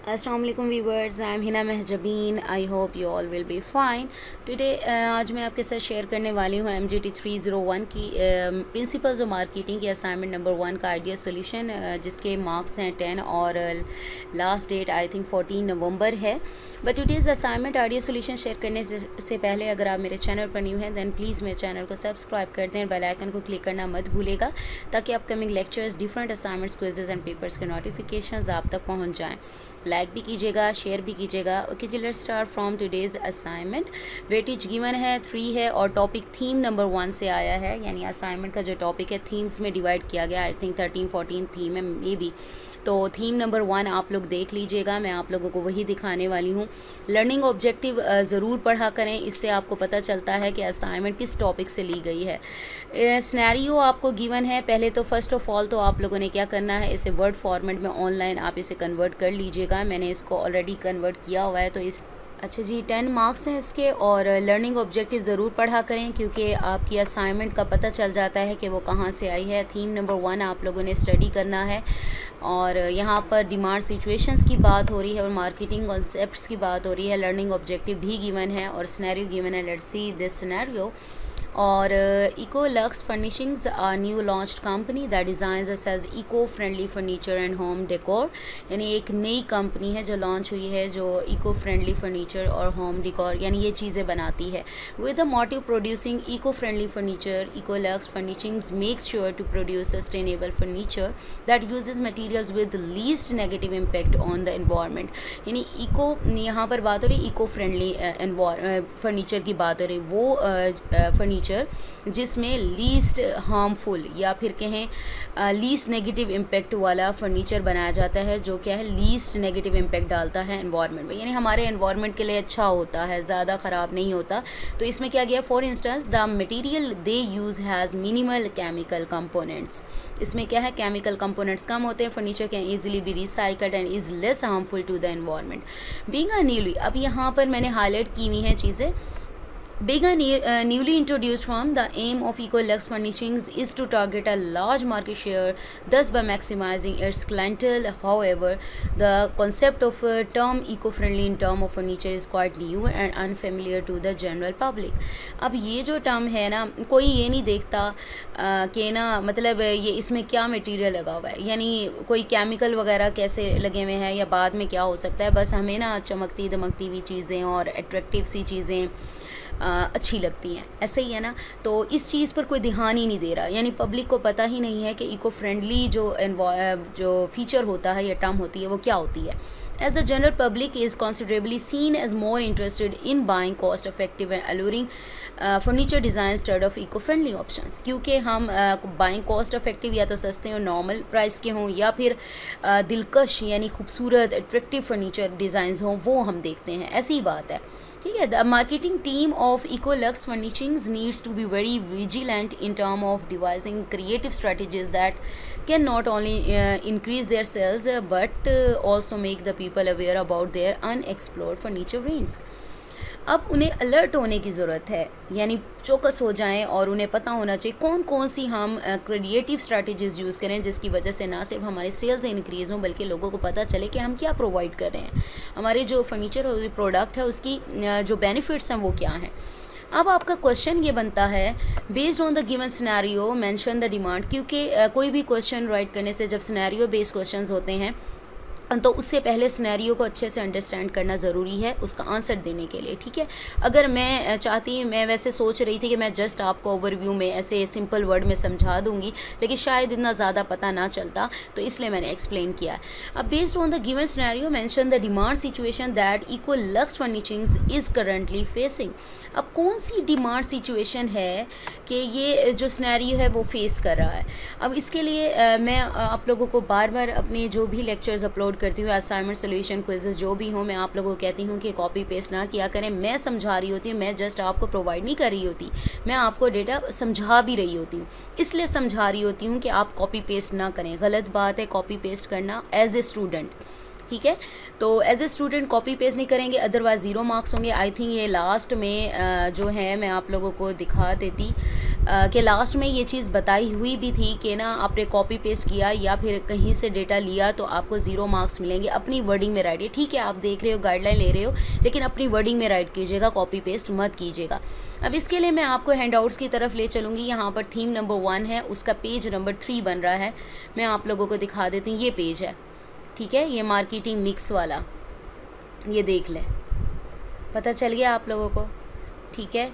अस्सलाम वालेकुम viewers, I am Hina Mahjabeen. I hope you all will be fine today. आज मैं आपके साथ शेयर करने वाली हूँ MGT 301 की प्रिंसिपल्स ऑफ मार्केटिंग की असाइनमेंट नंबर 1 का आइडिया सॉल्यूशन, जिसके मार्क्स हैं 10 और लास्ट डेट आई थिंक 14 नवंबर है। But today's assignment idea solution share करने से पहले अगर आप मेरे चैनल पर न्यू हैं दैन प्लीज़ मेरे चैनल को सब्सक्राइब कर दें, बेल आइकन को क्लिक करना मत भूलेगा ताकि upcoming lectures, different assignments, quizzes and papers के नोटिफिकेशंस आप तक पहुँच जाएँ। लाइक भी कीजिएगा, शेयर भी कीजिएगा। ओके जी, let's start from today's assignment. Weightage given है 3 है और टॉपिक थीम नंबर 1 से आया है, यानी असाइनमेंट का जो टॉपिक है थीम्स में डिवाइड किया गया। आई थिंक 13-14 थीम है मे बी। तो थीम नंबर 1 आप लोग देख लीजिएगा, मैं आप लोगों को वही दिखाने वाली हूँ। लर्निंग ऑब्जेक्टिव ज़रूर पढ़ा करें, इससे आपको पता चलता है कि असाइनमेंट किस टॉपिक से ली गई है। सिनेरियो आपको गिवन है। पहले तो फर्स्ट ऑफ ऑल तो आप लोगों ने क्या करना है, इसे वर्ड फॉर्मेट में ऑनलाइन आप इसे कन्वर्ट कर लीजिएगा। मैंने इसको ऑलरेडी कन्वर्ट किया हुआ है। तो इस अच्छा जी, 10 मार्क्स हैं इसके। और लर्निंग ऑब्जेक्टिव ज़रूर पढ़ा करें क्योंकि आपकी असाइनमेंट का पता चल जाता है कि वो कहाँ से आई है। थीम नंबर 1 आप लोगों ने स्टडी करना है और यहाँ पर डिमांड सिचुएशंस की बात हो रही है और मार्केटिंग कॉन्सेप्ट्स की बात हो रही है। लर्निंग ऑब्जेक्टिव भी गिवन है और सिनेरियो गिवन है। Let's see this scenario. और Ecolux furnishings are new launched company that designs as eco friendly furniture and home decor, यानी एक नई कंपनी है जो लॉन्च हुई है जो इको फ्रेंडली फर्नीचर और होम डेकोर यानी ये चीज़ें बनाती है। With the motive producing eco friendly furniture, Ecolux furnishings makes sure to produce sustainable furniture that uses materials with least negative impact on the environment. यानी इको, यहाँ पर बात हो रही इको फ्रेंडली फर्नीचर की बात हो रही, वो फर्नीचर जिसमें लीस्ट हार्मफुल या फिर कहें लीस्ट नेगेटिव इम्पैक्ट वाला फर्नीचर बनाया जाता है, जो क्या है लीस्ट नेगेटिव इम्पैक्ट डालता है एनवायरनमेंट में, यानी हमारे एनवायरनमेंट के लिए अच्छा होता है, ज़्यादा ख़राब नहीं होता। तो इसमें क्या गया, for instance the material they use has minimal chemical components. इसमें क्या है, केमिकल कंपोनेंट्स कम होते हैं। Furniture can easily be recycled and is less harmful to the environment. Being a newly, अब यहाँ पर मैंने हाईलाइट की हुई हैं चीज़ें। Being a newly introduced firm, the aim of Ecolux Furnishings is to target a large market share, thus by maximizing its clientele. However, the concept of term eco-friendly in term of furniture is quite new and unfamiliar to the general public. अब ये जो term है ना, कोई ये नहीं देखता कि ना मतलब ये इसमें क्या मटेरियल लगा हुआ है, यानी कोई केमिकल वगैरह कैसे लगे हुए हैं या बाद में क्या हो सकता है। बस हमें ना चमकती दमकती हुई चीज़ें और अट्रैक्टिव सी चीज़ें अच्छी लगती हैं, ऐसे ही है ना। तो इस चीज़ पर कोई ध्यान ही नहीं दे रहा, यानी पब्लिक को पता ही नहीं है कि इको फ्रेंडली जो फीचर होता है या टर्म होती है वो क्या होती है। As the general public is considerably seen as more interested in buying cost-effective and alluring furniture design instead of eco-friendly options, क्योंकि हम buying cost-effective या तो सस्ते और नॉर्मल प्राइस के हों या फिर दिलकश यानी खूबसूरत अट्रैक्टिव फर्नीचर डिज़ाइंस हों, वो हम देखते हैं। ऐसी ही बात है, ठीक है। The marketing team of Ecolux furnishings needs to be very vigilant in term of devising creative strategies that can not only increase their sales but also make the people aware about their unexplored furniture range. अब उन्हें alert होने की ज़रूरत है, यानी चौकस हो जाएं और उन्हें पता होना चाहिए कौन कौन सी हम क्रिएटिव स्ट्रैटेजीज़ यूज़ करें जिसकी वजह से ना सिर्फ हमारे सेल्स इंक्रीज़ हों बल्कि लोगों को पता चले कि हम क्या प्रोवाइड कर रहे हैं, हमारे जो फर्नीचर प्रोडक्ट है उसकी जो बेनिफिट्स हैं वो क्या हैं। अब आपका क्वेश्चन ये बनता है, based on the given scenario mention the demand, क्योंकि कोई भी क्वेश्चन राइट करने से जब सिनेरियो बेस्ड क्वेश्चंस होते हैं तो उससे पहले सिनेरियो को अच्छे से अंडरस्टैंड करना ज़रूरी है उसका आंसर देने के लिए, ठीक है। अगर मैं वैसे सोच रही थी कि मैं जस्ट आपको ओवरव्यू में ऐसे सिंपल वर्ड में समझा दूंगी, लेकिन शायद इतना ज़्यादा पता ना चलता, तो इसलिए मैंने एक्सप्लेन किया। अब based on the given scenario mention the demand situation that Ecolux furnishings is currently facing. अब कौन सी डिमांड सिचुएशन है कि ये जो सिनेरियो है वो फेस कर रहा है। अब इसके लिए मैं आप लोगों को बार बार अपने जो भी लेक्चर्स अपलोड करती हूँ, असाइनमेंट सोल्यूशन क्विज़ेस जो भी हो, मैं आप लोगों को कहती हूँ कि कॉपी पेस्ट ना किया करें। मैं समझा रही होती हूँ, मैं जस्ट आपको प्रोवाइड नहीं कर रही होती, मैं आपको डेटा समझा भी रही होती हूँ। इसलिए समझा रही होती हूँ कि आप कॉपी पेस्ट ना करें, गलत बात है कॉपी पेस्ट करना एज ए स्टूडेंट, ठीक है। तो as a student copy paste नहीं करेंगे, अदरवाइज 0 मार्क्स होंगे। आई थिंक ये लास्ट में जो है मैं आप लोगों को दिखा देती कि लास्ट में ये चीज़ बताई हुई भी थी कि ना आपने कॉपी पेस्ट किया या फिर कहीं से डेटा लिया तो आपको 0 मार्क्स मिलेंगे। अपनी वर्डिंग में राइट, ठीक है आप देख रहे हो गाइडलाइन ले रहे हो, लेकिन अपनी वर्डिंग में राइट कीजिएगा, कॉपी पेस्ट मत कीजिएगा। अब इसके लिए मैं आपको हैंडआउट्स की तरफ ले चलूँगी। यहाँ पर थीम नंबर 1 है, उसका पेज नंबर 3 बन रहा है। मैं आप लोगों को दिखा देती हूँ, ये पेज है, ठीक है, ये मार्केटिंग मिक्स वाला, ये देख लें, पता चल गया आप लोगों को, ठीक है।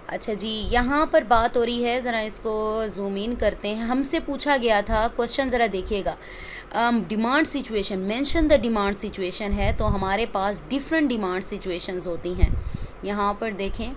अच्छा जी, यहाँ पर बात हो रही है, ज़रा इसको जूम इन करते हैं। हमसे पूछा गया था क्वेश्चन, ज़रा देखिएगा, demand situation, mention the demand situation है, तो हमारे पास डिफरेंट डिमांड सिचुएशंस होती हैं। यहाँ पर देखें,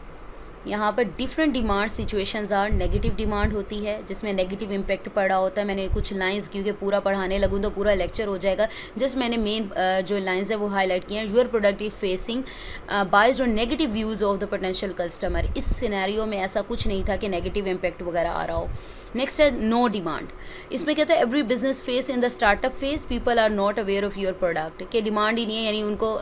यहाँ पर different demand situations are, negative demand होती है जिसमें नेगेटिव इम्पैक्ट पड़ा होता है। मैंने कुछ लाइंस, क्योंकि पूरा पढ़ाने लगूँ तो पूरा लेक्चर हो जाएगा, जस्ट मैंने मेन जो लाइंस है वो हाईलाइट किए हैं। Your product is facing biased on negative views of the potential customer. इस सिनेरियो में ऐसा कुछ नहीं था कि नेगेटिव इम्पैक्ट वगैरह आ रहा हो। नेक्स्ट है नो डिमांड, इसमें कहते हैं every business face in the startup phase people are not aware of your product, के डिमांड ही नहीं है, यानी उनको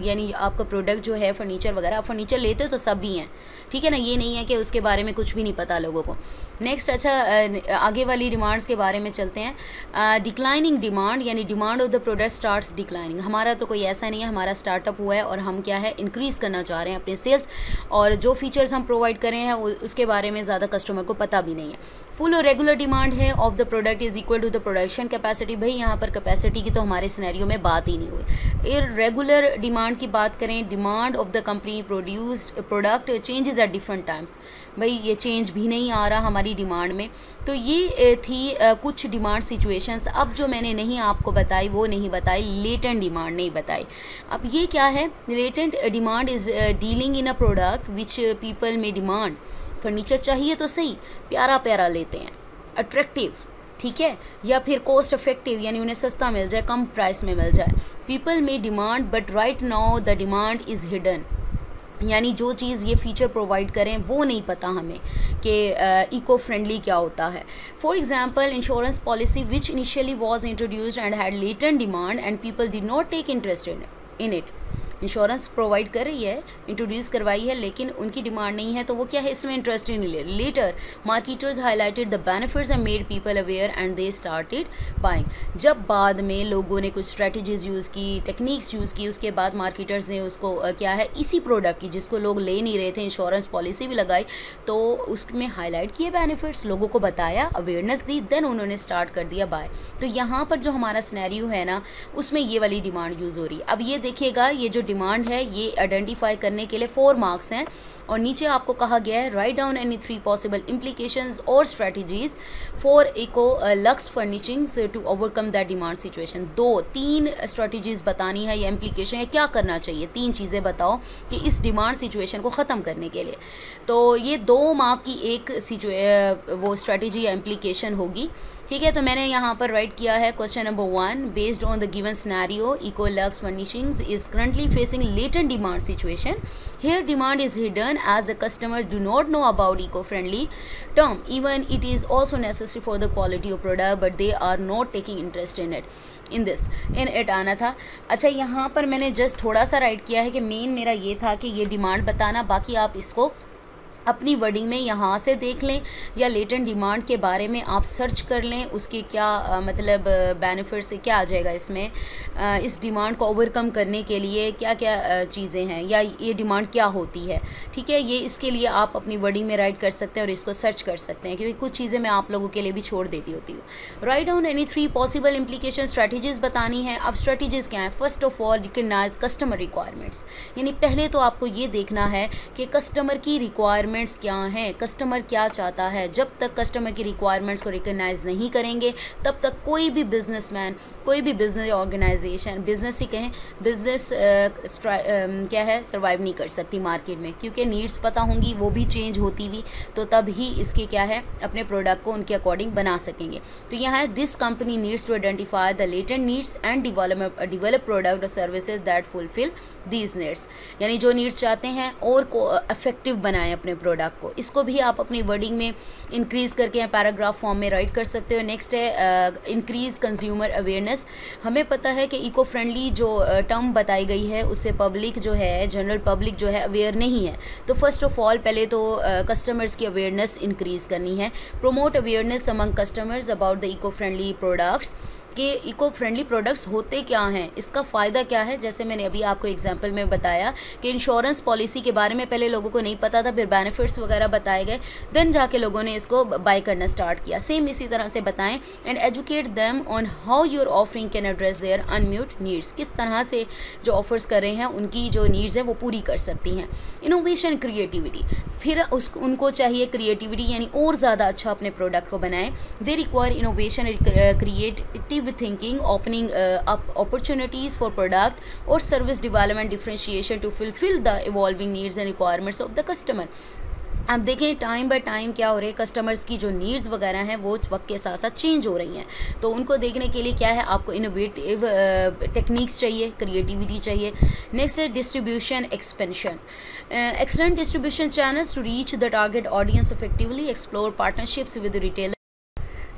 यानी आपका प्रोडक्ट जो है फर्नीचर वगैरह, आप फर्नीचर लेते हो तो सब भी हैं, ठीक है ना, ये नहीं है कि उसके बारे में कुछ भी नहीं पता लोगों को। नेक्स्ट, अच्छा आगे वाली डिमांड्स के बारे में चलते हैं। डिक्लाइनिंग डिमांड, यानी demand of the product starts declining. हमारा तो कोई ऐसा नहीं है, हमारा स्टार्टअप हुआ है और हम क्या है इंक्रीज़ करना चाह रहे हैं अपने सेल्स, और जो फीचर्स हम प्रोवाइड कर रहे हैं उसके बारे में ज़्यादा कस्टमर को पता भी नहीं है। फुल और रेगुलर डिमांड है of the product is equal to the production capacity. भाई यहाँ पर कैपेसिटी की तो हमारे सिनेरियो में बात ही नहीं हुई। इर्रेगुलर डिमांड की बात करें, demand of the company produced product changes at different times, भाई ये चेंज भी नहीं आ रहा हमारी डिमांड में। तो ये थी कुछ डिमांड सिचुएशंस। अब जो मैंने नहीं आपको बताई वो नहीं बताई, लेटेंट डिमांड नहीं बताई। अब ये क्या है, latent demand is dealing in a product which people में डिमांड। फर्नीचर चाहिए तो सही, प्यारा प्यारा लेते हैं, अट्रैक्टिव, ठीक है, या फिर कॉस्ट इफेक्टिव, यानी उन्हें सस्ता मिल जाए, कम प्राइस में मिल जाए। पीपल में demand but right now the demand is hidden, यानी जो चीज़ ये फीचर प्रोवाइड करें वो नहीं पता हमें कि इको फ्रेंडली क्या होता है। For example insurance policy which initially was introduced and had latent demand and people did not take interest in it. Insurance provide कर रही है, इंट्रोड्यूस करवाई है, लेकिन उनकी डिमांड नहीं है, तो वो क्या है, इसमें इंटरेस्ट ही नहीं ले। Later marketers highlighted the benefits and made people aware and they started buying. जब बाद में लोगों ने कुछ स्ट्रेटजीज यूज़ की, टेक्निक्स यूज़ की, उसके बाद मार्केटर्स ने उसको क्या है, इसी प्रोडक्ट की जिसको लोग ले नहीं रहे थे, इंश्योरेंस पॉलिसी भी लगाई, तो उसमें हाईलाइट किए बेनिफिट्स, लोगों को बताया, अवेयरनेस दी, देन उन्होंने स्टार्ट कर दिया बाय। तो यहाँ पर जो हमारा सिनेरियो है ना, उसमें ये वाली डिमांड यूज़ हो रही है। अब ये देखिएगा, ये जो डिमांड है ये आइडेंटिफाई करने के लिए 4 मार्क्स हैं, और नीचे आपको कहा गया है write down any 3 possible implications और strategies for eco lux furnishings to overcome that demand situation. 3 strategies बतानी है या इम्प्लीकेशन है, क्या करना चाहिए, 3 चीज़ें बताओ कि इस डिमांड सिचुएशन को ख़त्म करने के लिए। तो ये 2 मार्क की एक वो स्ट्रेटजी या इम्प्लीकेशन होगी, ठीक है। तो मैंने यहाँ पर राइट किया है question number 1, based on the given scenario Eco lux Furnishings is currently facing latent demand situation. Here demand is hidden as the customers do not know about eco-friendly term. Even it is also necessary for the quality of product, but they are not taking interest in it. in it आना था। अच्छा, यहाँ पर मैंने just थोड़ा सा right किया है कि मेन मेरा ये था कि ये डिमांड बताना, बाकी आप इसको अपनी वर्डिंग में यहाँ से देख लें या लेटेंट डिमांड के बारे में आप सर्च कर लें, उसके क्या मतलब बेनिफिट से क्या आ जाएगा इसमें, इस डिमांड को ओवरकम करने के लिए क्या क्या चीज़ें हैं या ये डिमांड क्या होती है, ठीक है। ये इसके लिए आप अपनी वर्डिंग में राइट कर सकते हैं और इसको सर्च कर सकते हैं, क्योंकि कुछ चीज़ें मैं आप लोगों के लिए भी छोड़ देती होती हूँ। Write down any 3 possible implication, strategies बतानी है। अब स्ट्रैटेजीज़ क्या हैं, first of all recognise customer requirements, यानी पहले तो आपको ये देखना है कि कस्टमर की रिक्वायरमेंट्स क्या हैं, कस्टमर क्या चाहता है। जब तक कस्टमर की रिक्वायरमेंट्स को रिकग्नाइज नहीं करेंगे तब तक कोई भी बिजनेसमैन, कोई भी बिजनेस ऑर्गेनाइजेशन, बिजनेस ही कहें, बिजनेस क्या है, सर्वाइव नहीं कर सकती मार्केट में, क्योंकि नीड्स पता होंगी, वो भी चेंज होती हुई, तो तब ही इसके क्या है अपने प्रोडक्ट को उनके अकॉर्डिंग बना सकेंगे। तो यहाँ है this company needs to identify the latent needs and develop product और services that fulfil these needs, यानी जो नीड्स चाहते हैं और को इफेक्टिव बनाएं अपने प्रोडक्ट को। इसको भी आप अपनी वर्डिंग में इंक्रीज़ करके पैराग्राफ फॉर्म में राइट कर सकते हो। नेक्स्ट है इंक्रीज़ कंज्यूमर अवेयरनेस अवेयरनेस। हमें पता है कि इको फ्रेंडली जो टर्म बताई गई है उससे पब्लिक जो है, जनरल पब्लिक जो है अवेयर नहीं है। तो फर्स्ट ऑफ ऑल पहले तो कस्टमर्स की अवेयरनेस इंक्रीज़ करनी है। Promote awareness among customers about the eco friendly products, कि इको फ्रेंडली प्रोडक्ट्स होते क्या हैं, इसका फ़ायदा क्या है। जैसे मैंने अभी आपको एग्जांपल में बताया कि इंश्योरेंस पॉलिसी के बारे में पहले लोगों को नहीं पता था, फिर बेनिफिट्स वगैरह बताए गए, देन जाके लोगों ने इसको बाय करना स्टार्ट किया। सेम इसी तरह से बताएं and educate them on how your offering can address their unmet needs, किस तरह से जो ऑफर्स कर रहे हैं उनकी जो नीड्स है वो पूरी कर सकती हैं। इनोवेशन क्रिएटिविटी, फिर उनको चाहिए क्रिएटिविटी, यानी और ज़्यादा अच्छा अपने प्रोडक्ट को बनाएं। They require innovation creative thinking, opening up opportunities for product or service development differentiation to fulfill the evolving needs and requirements of the customer। अब देखें टाइम बाय टाइम क्या हो रहा है, कस्टमर्स की जो नीड्स वगैरह हैं वो वक्त के साथ साथ चेंज हो रही हैं। तो उनको देखने के लिए क्या है, आपको इनोवेटिव टेक्निक्स चाहिए, क्रिएटिविटी चाहिए। नेक्स्ट है distribution expansion, extend distribution channels to reach the target audience effectively, explore partnerships with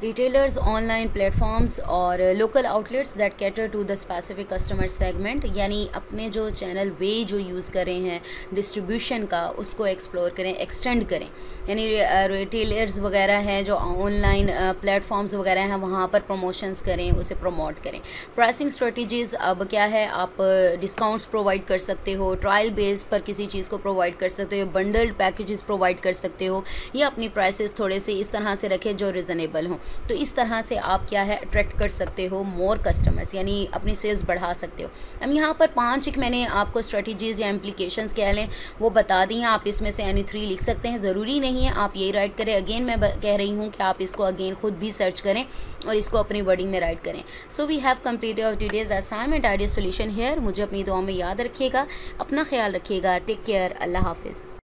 retailers, online platforms और local outlets that cater to the specific customer segment, यानी अपने जो चैनल वे जो use कर रहे हैं डिस्ट्रीब्यूशन का उसको एक्सप्लोर करें, एक्सटेंड करें। यानी रिटेलर्स वगैरह हैं जो ऑनलाइन प्लेटफॉर्म्स वगैरह हैं वहाँ पर प्रमोशंस करें, उसे प्रमोट करें। प्राइसिंग स्ट्रेटजीज़, अब क्या है, आप डिस्काउंट्स प्रोवाइड कर सकते हो, ट्रायल बेस पर किसी चीज़ को प्रोवाइड कर सकते हो, बंडल्ड पैकेजेस प्रोवाइड कर सकते हो, या अपनी प्राइसेस थोड़े से इस तरह से रखें जो रिजनेबल हों। तो इस तरह से आप क्या है अट्रैक्ट कर सकते हो मोर कस्टमर्स, यानी अपनी सेल्स बढ़ा सकते हो। अब यहाँ पर 5 एक मैंने आपको स्ट्रेटजीज़ या इम्प्लीकेशंस कह लें वो बता दी हैं, आप इसमें से एनी 3 लिख सकते हैं, ज़रूरी नहीं है आप यही राइट करें। अगेन मैं कह रही हूँ कि आप इसको अगेन खुद भी सर्च करें और इसको अपनी वर्डिंग में राइट करें। So we have completed our today's assignment idea solution here. मुझे अपनी दुआ में याद रखिएगा, अपना ख्याल रखिएगा, टेक केयर, अल्लाह हाफिज़।